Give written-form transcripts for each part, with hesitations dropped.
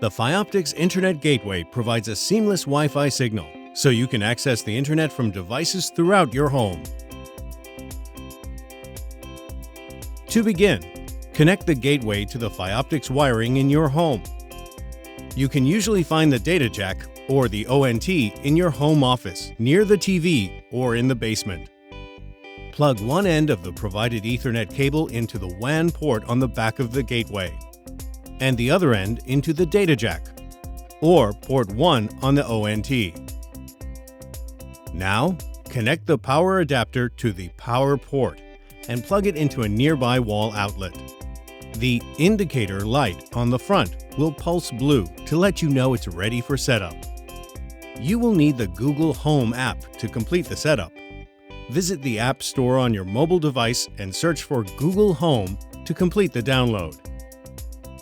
The Fioptics Internet Gateway provides a seamless Wi-Fi signal, so you can access the Internet from devices throughout your home. To begin, connect the gateway to the Fioptics wiring in your home. You can usually find the data jack or the ONT in your home office, near the TV, or in the basement. Plug one end of the provided Ethernet cable into the WAN port on the back of the gateway, and the other end into the data jack, or port 1 on the ONT. Now, connect the power adapter to the power port and plug it into a nearby wall outlet. The indicator light on the front will pulse blue to let you know it's ready for setup. You will need the Google Home app to complete the setup. Visit the App Store on your mobile device and search for Google Home to complete the download.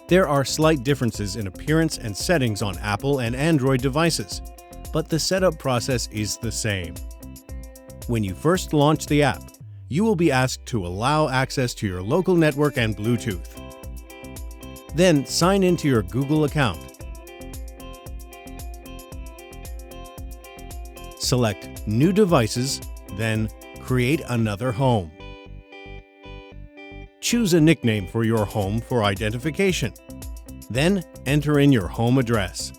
There are slight differences in appearance and settings on Apple and Android devices, but the setup process is the same. When you first launch the app, you will be asked to allow access to your local network and Bluetooth. Then sign into your Google account. Select New Devices, then Create Another Home. Choose a nickname for your home for identification. Then enter in your home address.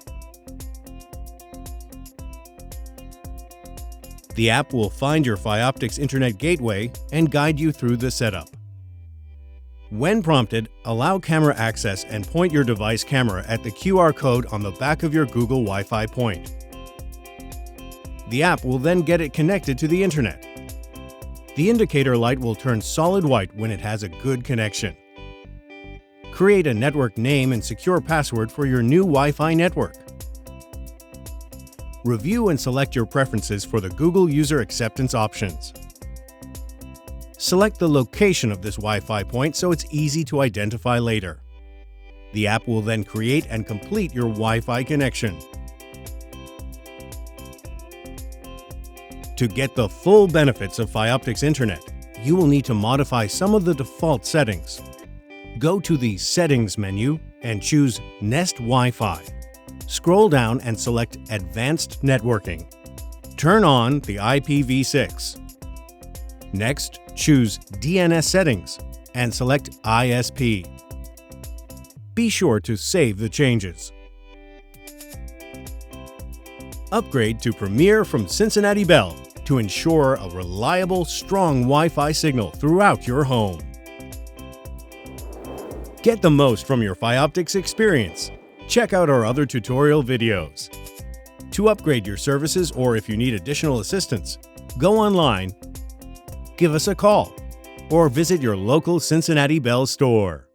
The app will find your Fioptics Internet Gateway and guide you through the setup. When prompted, allow camera access and point your device camera at the QR code on the back of your Google Wi-Fi Point. The app will then get it connected to the Internet. The indicator light will turn solid white when it has a good connection. Create a network name and secure password for your new Wi-Fi network. Review and select your preferences for the Google User Acceptance options. Select the location of this Wi-Fi point so it's easy to identify later. The app will then create and complete your Wi-Fi connection. To get the full benefits of Fioptics Internet, you will need to modify some of the default settings. Go to the Settings menu and choose Nest Wi-Fi. Scroll down and select Advanced Networking. Turn on the IPv6. Next, choose DNS Settings and select ISP. Be sure to save the changes. Upgrade to Premier from Cincinnati Bell to ensure a reliable, strong Wi-Fi signal throughout your home. Get the most from your Fioptics experience. Check out our other tutorial videos. To upgrade your services or if you need additional assistance, go online, give us a call, or visit your local Cincinnati Bell store.